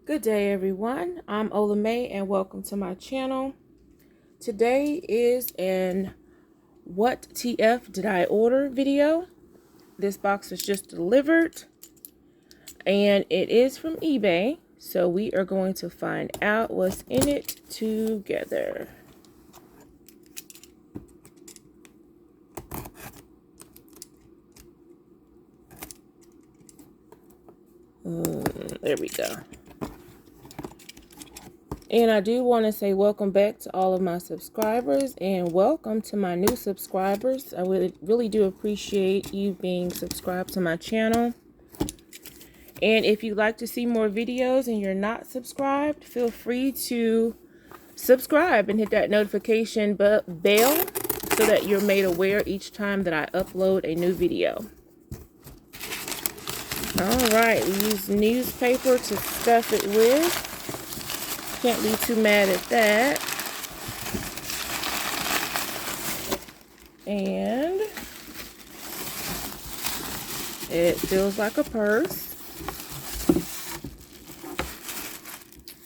Good day, everyone. I'm OlaMaye and welcome to my channel. Today is an What TF Did I Order video. This box was just delivered and it is from eBay. So we are going to find out what's in it together. There we go. And I do want to say welcome back to all of my subscribers and welcome to my new subscribers. I really do appreciate you being subscribed to my channel. And if you'd like to see more videos and you're not subscribed, feel free to subscribe and hit that notification bell so that you're made aware each time that I upload a new video. Alright, we use newspaper to stuff it with. Can't be too mad at that. And it feels like a purse.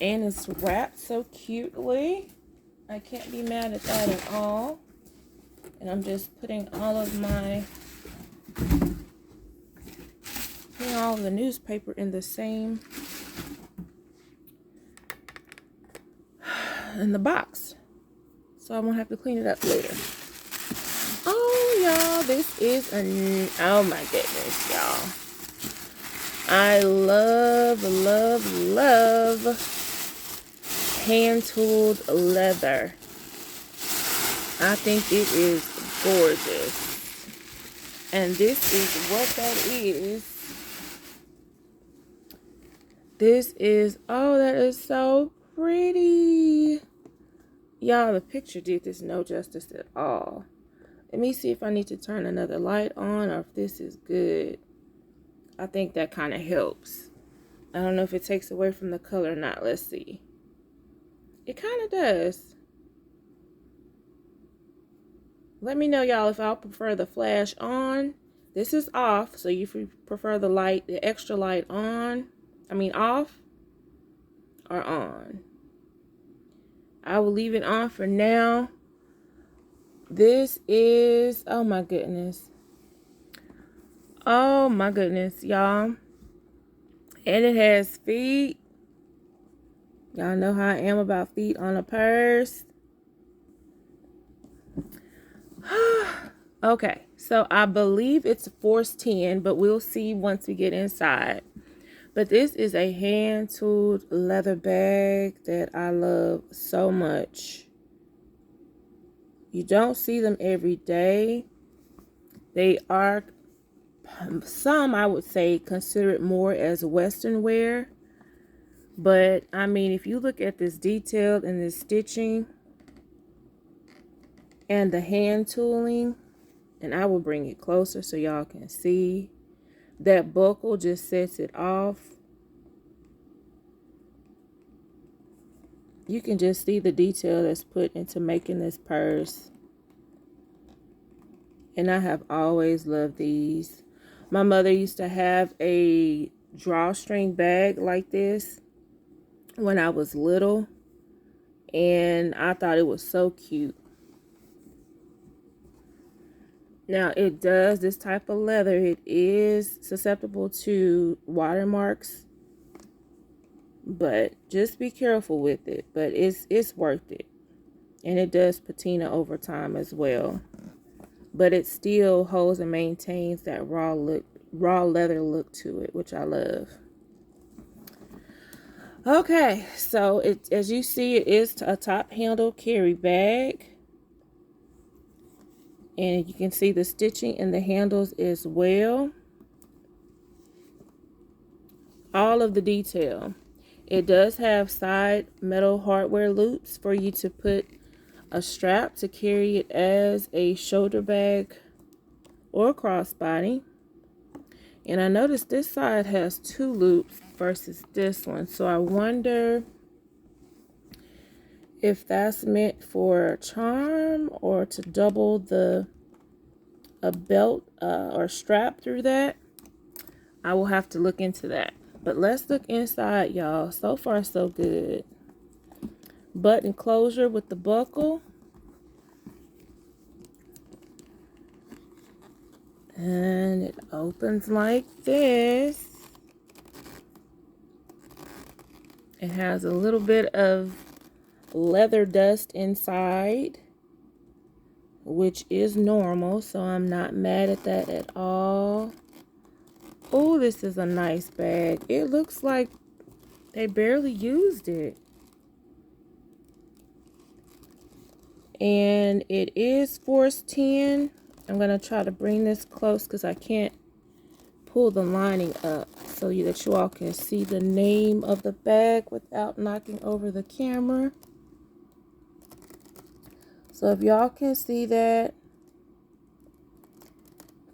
And it's wrapped so cutely. I can't be mad at that at all. And I'm just putting all of the newspaper in the same in the box, so I won't have to clean it up later. Oh y'all, this is oh my goodness, y'all, I love hand-tooled leather. I think it is gorgeous, and this is what that is. This is, oh, that is so pretty. Y'all, the picture did this no justice at all. Let me see if I need to turn another light on or if this is good. I think that kind of helps. I don't know if it takes away from the color or not. Let's see. It kind of does. Let me know, y'all, if I'll prefer the flash on. This is off, so if you prefer the light, the extra light on, off or on. I will leave it on for now. This is, oh my goodness, y'all. And it has feet. Y'all know how I am about feet on a purse. Okay, so I believe it's force 10, but we'll see once we get inside. But this is a hand-tooled leather bag that I love so much. You don't see them every day. They are, some I would say, consider it more as Western wear. But, if you look at this detail and this stitching and the hand tooling, and I will bring it closer so y'all can see. That buckle just sets it off. You can just see the detail that's put into making this purse. And I have always loved these. My mother used to have a drawstring bag like this when I was little. And I thought it was so cute. Now, it does, this type of leather, it is susceptible to watermarks, but just be careful with it. But it's worth it, and it does patina over time as well. But it still holds and maintains that raw leather look to it, which I love. Okay, so as you see, it is a top handle carry bag. And you can see the stitching in the handles as well. All of the detail. It does have side metal hardware loops for you to put a strap to carry it as a shoulder bag or crossbody. And I noticed this side has 2 loops versus this one. So I wonder if that's meant for a charm or to double a belt or strap through that. I will have to look into that. But let's look inside, y'all. So far, so good. Button closure with the buckle. And it opens like this. It has a little bit of leather dust inside, which is normal, so I'm not mad at that at all. Oh, this is a nice bag. It looks like they barely used it. And it is force 10. I'm going to try to bring this close because I can't pull the lining up so that you all can see the name of the bag without knocking over the camera. So if y'all can see that,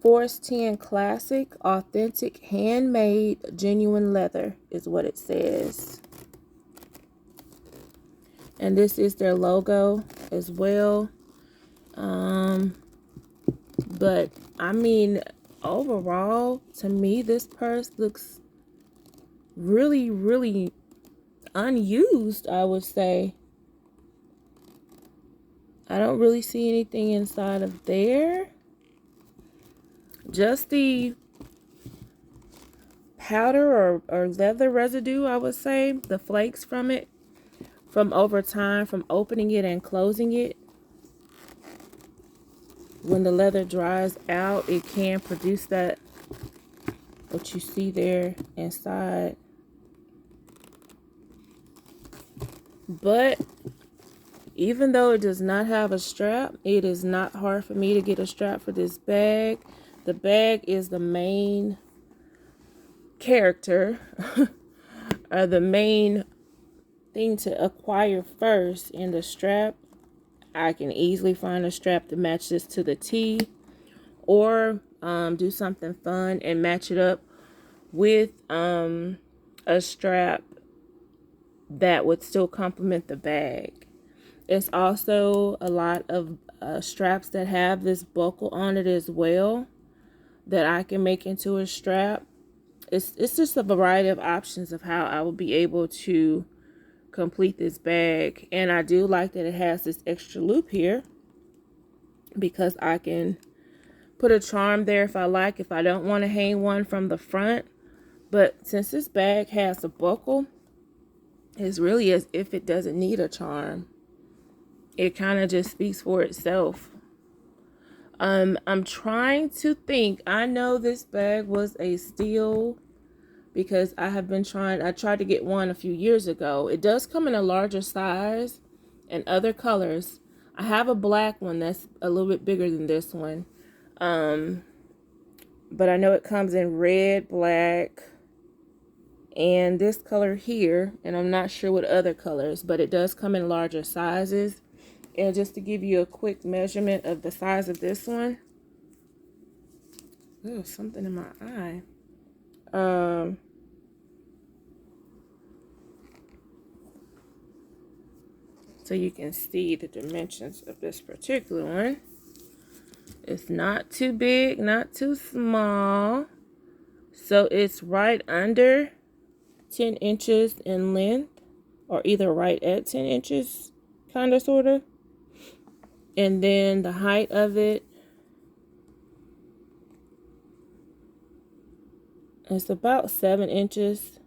Force 10 Classic, Authentic, Handmade, Genuine Leather is what it says. And this is their logo as well. But I mean, overall, to me, this purse looks really, really unused, I would say. I don't really see anything inside of there. Just the powder or leather residue, I would say. The flakes from it, from over time, from opening it and closing it. When the leather dries out, it can produce that, what you see there inside. But even though it does not have a strap, it is not hard for me to get a strap for this bag. The bag is the main character or the main thing to acquire first. In the strap, I can easily find a strap to match this to the T, or do something fun and match it up with a strap that would still complement the bag. It's also a lot of straps that have this buckle on it as well that I can make into a strap. It's just a variety of options of how I will be able to complete this bag. And I do like that it has this extra loop here because I can put a charm there if I like, if I don't want to hang one from the front. But since this bag has a buckle, it's really as if it doesn't need a charm. It kind of just speaks for itself. I'm trying to think. I know this bag was a steal because I tried to get one a few years ago. It does come in a larger size and other colors. I have a black one that's a little bit bigger than this one. But I know it comes in red, black, and this color here. And I'm not sure what other colors, but it does come in larger sizes. And just to give you a quick measurement of the size of this one. Oh, something in my eye. So you can see the dimensions of this particular one. It's not too big, not too small. So it's right under 10 inches in length, or either right at 10 inches, kind of, sort of. And then the height of it is about 7 inches.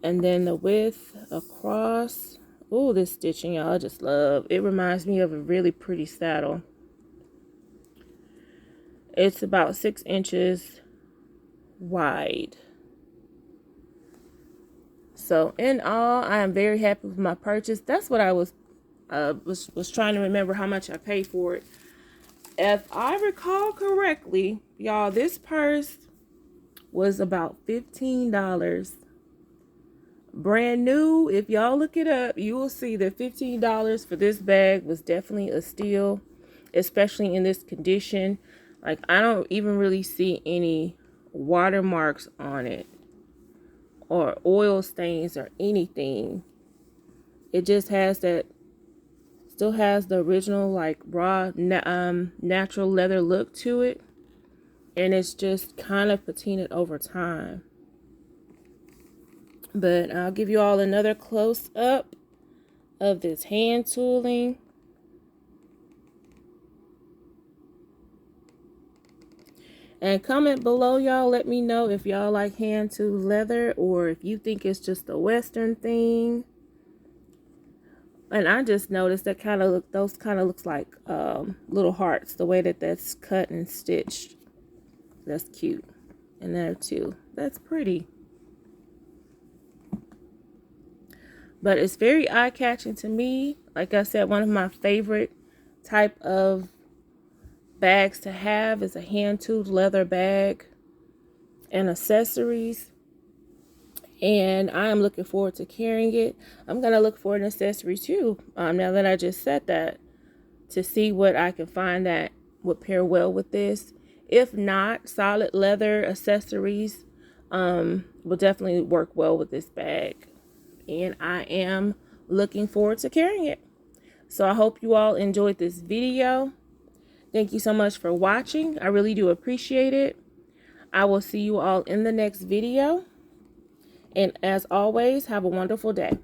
And then the width across, oh, this stitching, y'all, I just love. It reminds me of a really pretty saddle. It's about 6 inches wide. So in all, I am very happy with my purchase. That's what I was trying to remember how much I paid for it. If I recall correctly, y'all, this purse was about $15. Brand new. If y'all look it up, you will see that $15 for this bag was definitely a steal, especially in this condition. Like, I don't even really see any watermarks on it or oil stains or anything. It just has that, still has the original like raw natural leather look to it, and it's just kind of patinaed over time. But I'll give you all another close up of this hand tooling. And comment below, y'all. Let me know if y'all like hand tool leather or if you think it's just a Western thing. And I just noticed that those kind of looks like little hearts, the way that that's cut and stitched. That's cute. And there too. That's pretty. But it's very eye-catching to me. Like I said, one of my favorite type of bags to have is a hand-tooled leather bag and accessories. And I am looking forward to carrying it. I'm going to look for an accessory too, now that I just said that, to see what I can find that would pair well with this. If not, solid leather accessories will definitely work well with this bag. And I am looking forward to carrying it. So I hope you all enjoyed this video. Thank you so much for watching. I really do appreciate it. I will see you all in the next video. And as always, have a wonderful day.